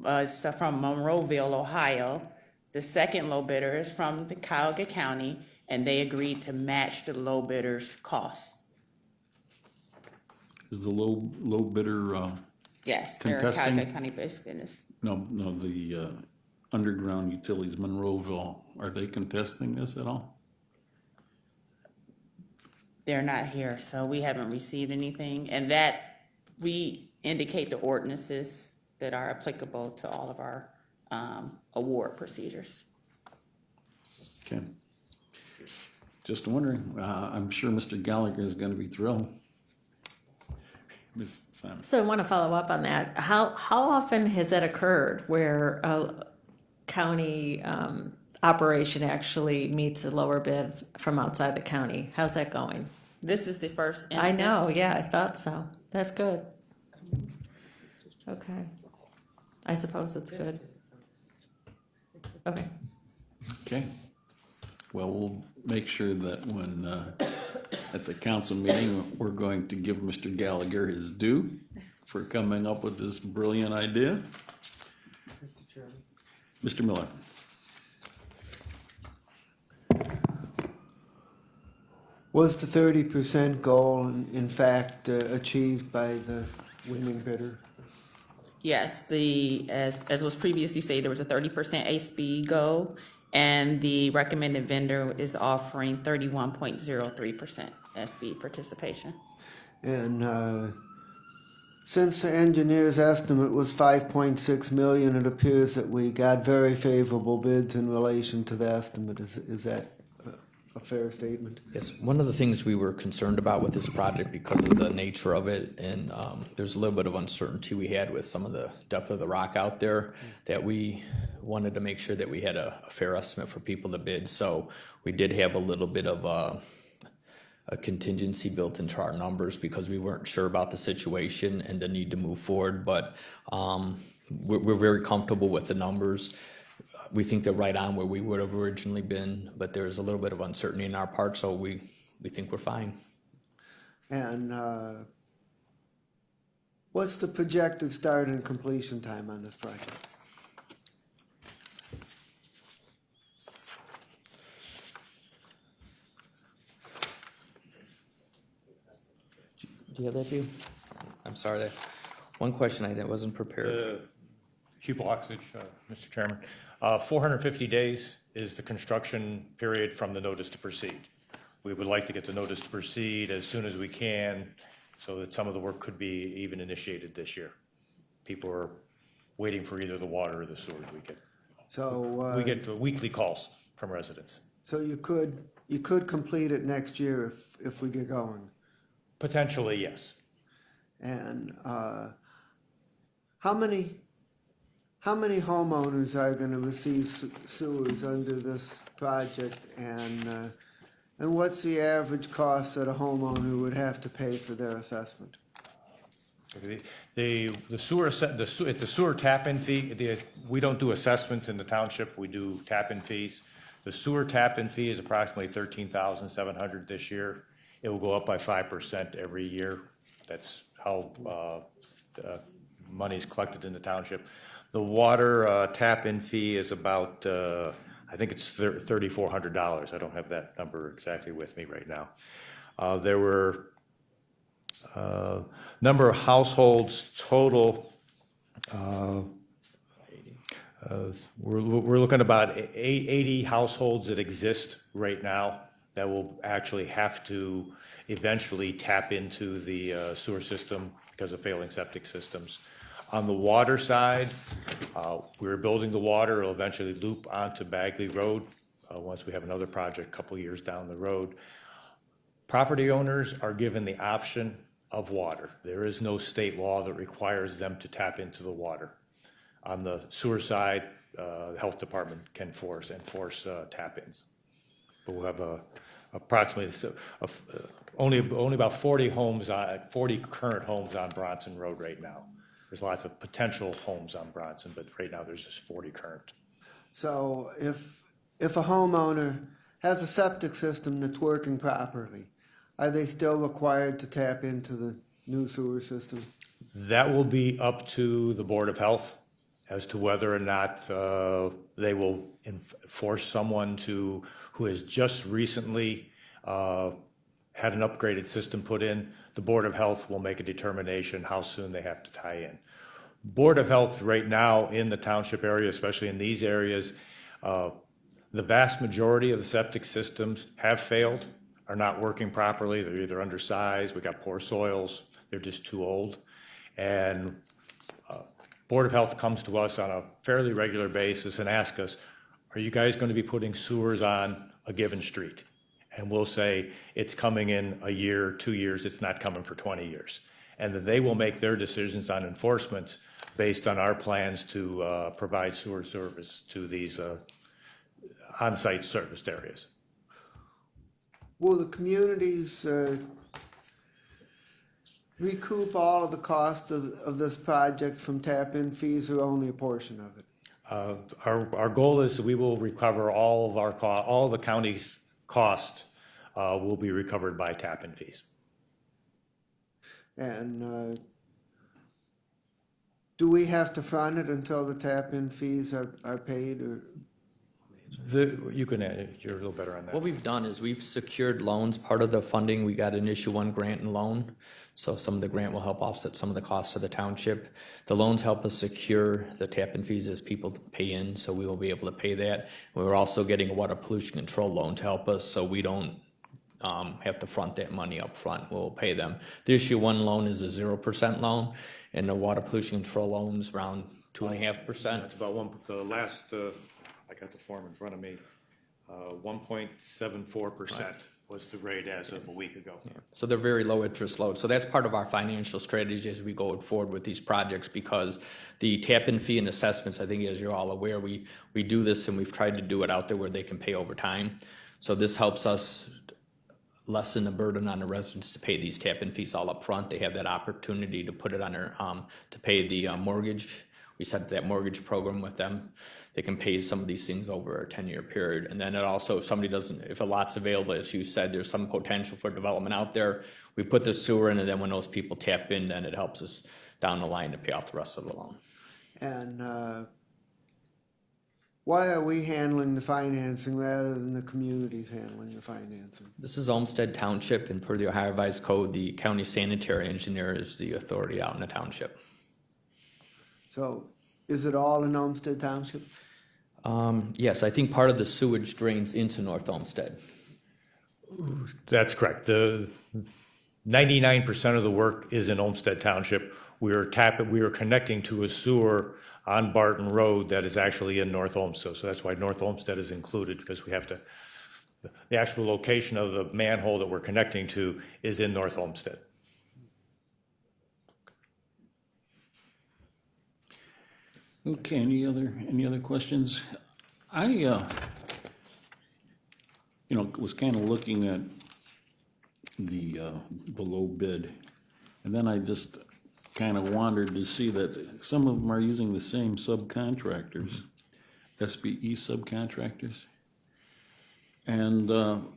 is from Monroeville, Ohio. The second low bidder is from the Cuyahoga County, and they agreed to match the low bidder's costs. Is the low bidder, Yes, they're a Contesting? Cuyahoga County-based business. no, the Underground Utilities, Monroeville, are they contesting this at all? They're not here, so we haven't received anything, and that we indicate the ordinances that are applicable to all of our award procedures. Okay. Just wondering. I'm sure Mr. Gallagher is going to be thrilled. Ms. Simon. So I want to follow up on that. How often has that occurred where a county operation actually meets a lower bid from outside the county? How's that going? This is the first instance. I know, yeah, I thought so. That's good. Okay. I suppose it's good. Okay. Okay. Well, we'll make sure that when, at the council meeting, we're going to give Mr. Gallagher his due for coming up with this brilliant idea. Mr. Miller. Was the 30% goal in fact achieved by the winning bidder? Yes, as was previously stated, there was a 30% ASB goal, and the recommended vendor is offering 31.03% SB participation. And since the engineer's estimate was 5.6 million, it appears that we got very favorable bids in relation to the estimate. Is that a fair statement? Yes, one of the things we were concerned about with this project because of the nature of it, and there's a little bit of uncertainty we had with some of the depth of the rock out there, that we wanted to make sure that we had a fair estimate for people to bid. So we did have a little bit of a contingency built into our numbers because we weren't sure about the situation and the need to move forward. But we're very comfortable with the numbers. We think they're right on where we would have originally been, but there's a little bit of uncertainty in our part, so we think we're fine. And what's the projected start and completion time on this project? Do you have that, Hugh? I'm sorry, that one question I wasn't prepared. Hugh Bloxage, Mr. Chairman. 450 days is the construction period from the notice to proceed. We would like to get the notice to proceed as soon as we can so that some of the work could be even initiated this year. People are waiting for either the water or the sewer. We get weekly calls from residents. So you could complete it next year if we get going. Potentially, yes. And how many homeowners are going to receive sewers under this project, and what's the average cost that a homeowner would have to pay for their assessment? The sewer, it's a sewer tap-in fee. We don't do assessments in the township. We do tap-in fees. The sewer tap-in fee is approximately $13,700 this year. It will go up by 5% every year. That's how money is collected in the township. The water tap-in fee is about, I think it's $3,400. I don't have that number exactly with me right now. There were number of households total. We're looking about 80 households that exist right now that will actually have to eventually tap into the sewer system because of failing septic systems. On the water side, we're building the water. It'll eventually loop onto Bagley Road once we have another project a couple years down the road. Property owners are given the option of water. There is no state law that requires them to tap into the water. On the sewer side, the health department can enforce tap-ins. But we'll have approximately only about 40 current homes on Bronson Road right now. There's lots of potential homes on Bronson, but right now there's just 40 current. So if a homeowner has a septic system that's working properly, are they still required to tap into the new sewer system? That will be up to the Board of Health as to whether or not they will force someone who has just recently had an upgraded system put in. The Board of Health will make a determination how soon they have to tie in. Board of Health right now in the township area, especially in these areas, the vast majority of the septic systems have failed, are not working properly. They're either undersized, we got poor soils, they're just too old. And Board of Health comes to us on a fairly regular basis and asks us, are you guys going to be putting sewers on a given street? And we'll say, it's coming in a year, 2 years, it's not coming for 20 years. And then they will make their decisions on enforcement based on our plans to provide sewer service to these on-site serviced areas. Will the communities recoup all of the cost of this project from tap-in fees, or only a portion of it? Our goal is we will recover all of all the county's cost will be recovered by tap-in fees. And do we have to front it until the tap-in fees are paid, or? You can, you're a little better on that. What we've done is we've secured loans. Part of the funding, we got an issue one grant and loan. So some of the grant will help offset some of the costs of the township. The loans help us secure the tap-in fees as people pay in, so we will be able to pay that. We're also getting a water pollution control loan to help us, so we don't have to front that money up front. We'll pay them. The issue one loan is a 0% loan, and the water pollution control loan is around 2.5%. That's about the last, I got the form in front of me, 1.74% was the rate as of a week ago. So they're very low interest loans. So that's part of our financial strategy as we go forward with these projects, because the tap-in fee and assessments, I think as you're all aware, we do this and we've tried to do it out there where they can pay over time. So this helps us lessen the burden on the residents to pay these tap-in fees all up front. They have that opportunity to put it on their, to pay the mortgage. We set that mortgage program with them. They can pay some of these things over a 10-year period. And then it also, if somebody doesn't, if a lot's available, as you said, there's some potential for development out there. We put the sewer in, and then when those people tap in, then it helps us down the line to pay off the rest of the loan. And why are we handling the financing rather than the communities handling the financing? This is Olmsted Township, and per the Ohio Revised Code, the county sanitary engineer is the authority out in the township. So is it all in Olmsted Township? Yes, I think part of the sewage drains into North Olmsted. That's correct. The 99% of the work is in Olmsted Township. We are connecting to a sewer on Barton Road that is actually in North Olmsted. So that's why North Olmsted is included, because we have to, the actual location of the manhole that we're connecting to is in North Olmsted. Okay, any other questions? I, was kind of looking at the low bid, and then I just kind of wandered to see that some of them are using the same subcontractors, SBE subcontractors. And I'm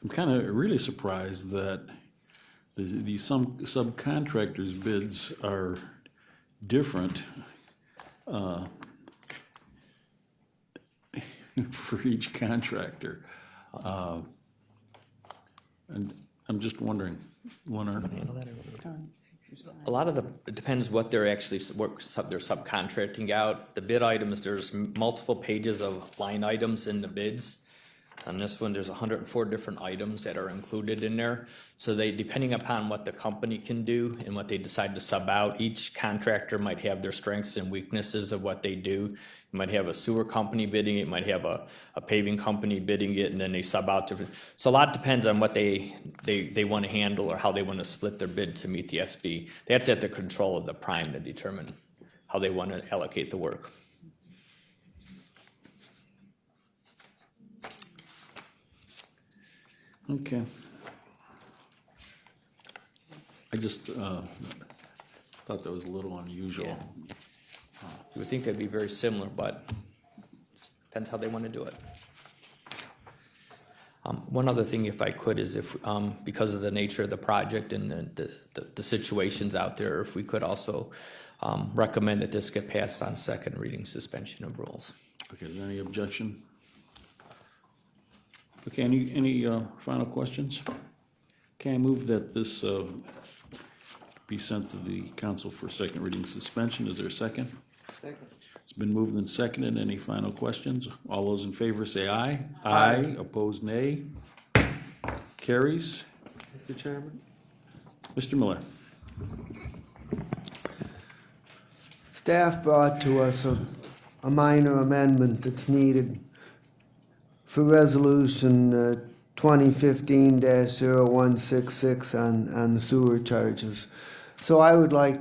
kind of really surprised that these some subcontractors' bids are different for each contractor. And I'm just wondering, Leonard? A lot of it depends what they're actually, what they're subcontracting out. The bid items, there's multiple pages of line items in the bids. On this one, there's 104 different items that are included in there. So they, depending upon what the company can do and what they decide to sub out, each contractor might have their strengths and weaknesses of what they do. You might have a sewer company bidding it, you might have a paving company bidding it, and then they sub out different. So a lot depends on what they want to handle or how they want to split their bid to meet the SB. That's at the control of the prime to determine how they want to allocate the work. Okay. I just thought that was a little unusual. Yeah. You would think they'd be very similar, but depends how they want to do it. One other thing, if I could, is if, because of the nature of the project and the situations out there, if we could also recommend that this get passed on second reading suspension of rules. Okay, is there any objection? Okay, any final questions? Okay, I move that this be sent to the council for second reading suspension. Is there a second? Second. It's been moved and seconded. Any final questions? All those in favor say aye. Aye. Opposed, nay. Carries. Mr. Chairman? Mr. Miller. Staff brought to us a minor amendment that's needed for resolution 2015-0166 on the sewer charges. So I would like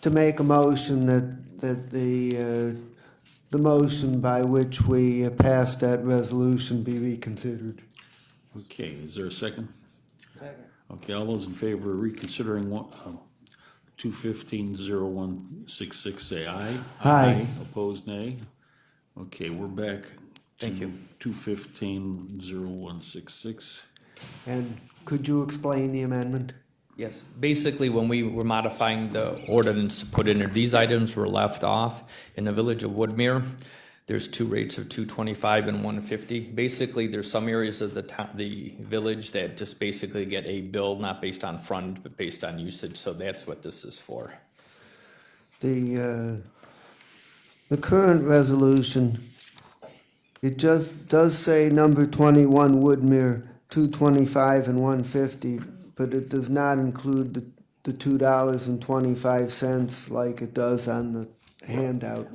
to make a motion that the motion by which we pass that resolution be reconsidered. Okay, is there a second? Second. Okay, all those in favor of reconsidering 215-0166 say aye. Aye. Opposed, nay. Okay, we're back to Thank you. 215-0166. And could you explain the amendment? Yes, basically, when we were modifying the ordinance to put in there, these items were left off in the village of Woodmere. There's two rates of 225 and 150. Basically, there's some areas of the village that just basically get a bill not based on fund, but based on usage, so that's what this is for. The current resolution, it just does say number 21 Woodmere, 225 and 150, but it does not include the $2.25 like it does on the handout.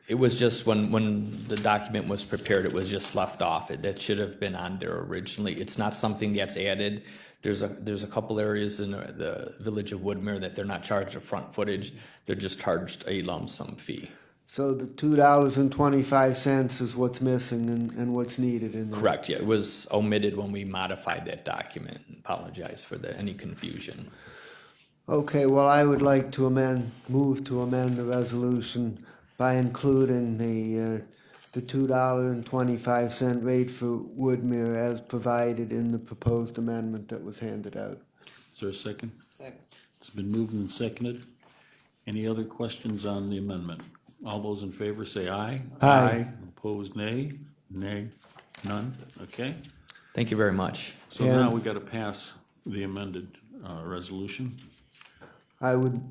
It was just when the document was prepared, it was just left off. That should have been on there originally. It's not something that's added. There's a couple areas in the village of Woodmere that they're not charged a front footage. They're just charged a lump sum fee. So the $2.25 is what's missing and what's needed in there. Correct, yeah. It was omitted when we modified that document. Apologize for any confusion. Okay, well, I would like to move to amend the resolution by including the $2.25 rate for Woodmere as provided in the proposed amendment that was handed out. Is there a second? Second. It's been moved and seconded. Any other questions on the amendment? All those in favor say aye. Aye. Opposed, nay. Nay. None. Okay. Thank you very much. So And- now we got to pass the amended resolution. I would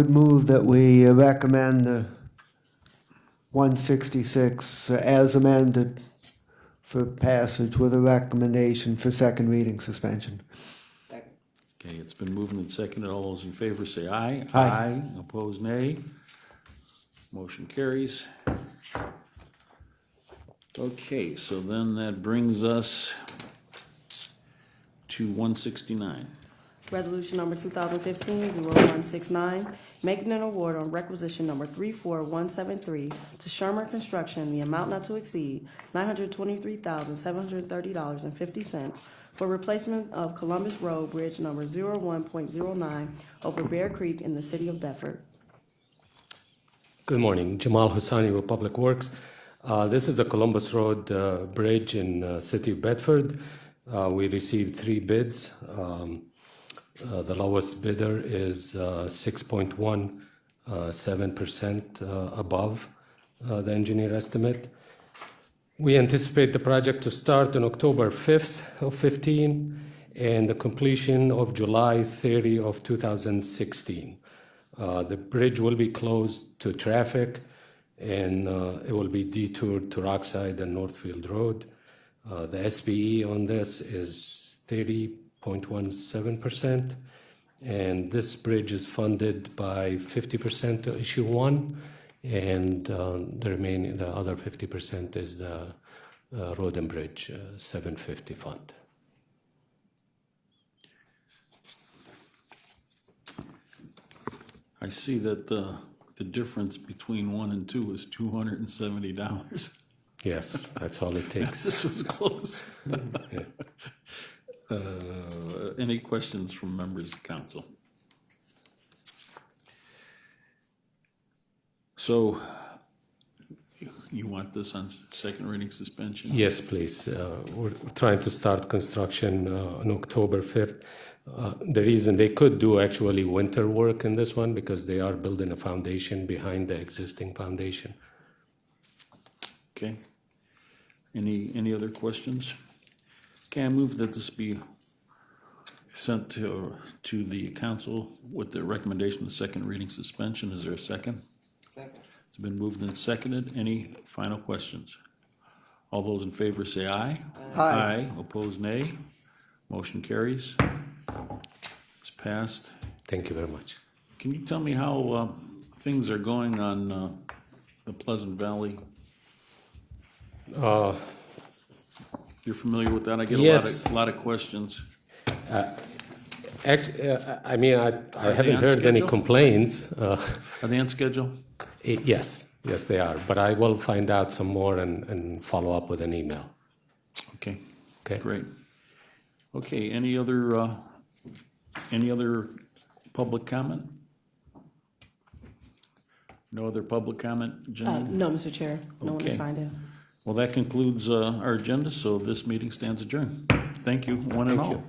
move that we recommend the 166 as amended for passage with a recommendation for second reading suspension. Okay, it's been moved and seconded. All those in favor say aye. Aye. Opposed, nay. Motion carries. Okay, so then that brings us to 169. Resolution number 2015-0169, making an award on requisition number 34173 to Shermer Construction, the amount not to exceed $923,730.50 for replacement of Columbus Road Bridge number 01.09 over Bear Creek in the city of Bedford. Good morning, Jamal Hussani with Public Works. This is the Columbus Road Bridge in City of Bedford. We received 3 bids. The lowest bidder is 6.17% above the engineer estimate. We anticipate the project to start on October 5th of 15 and the completion of July 30 of 2016. The bridge will be closed to traffic and it will be detoured to Rockside and Northfield Road. The SPE on this is 30.17%, and this bridge is funded by 50% to issue 1, and the other 50% is the Road and Bridge 750 fund. I see that the difference between 1 and 2 is $270. Yes, that's all it takes. This was close. Yeah. Any questions from members of council? So you want this on second reading suspension? Yes, please. We're trying to start construction on October 5th. The reason they could do actually winter work in this one because they are building a foundation behind the existing foundation. Okay. Any other questions? Okay, I move that this be sent to the council with the recommendation of second reading suspension. Is there a second? Second. It's been moved and seconded. Any final questions? All those in favor say aye. Aye. Opposed, nay. Motion carries. It's passed. Thank you very much. Can you tell me how things are going on the Pleasant Valley? You're familiar with that? I get Yes. a lot of questions. Actually, I mean, I they haven't on heard any schedule? complaints. Are they on schedule? Yes, they are. But I will find out some more and follow up with an email. Okay, Okay. great. Okay, any other public comment? No other public comment, Jen? No, Mr. Chair, no one has Okay. signed in. Well, that concludes our agenda, so this meeting stands adjourned. Thank you, one and Thank all. you.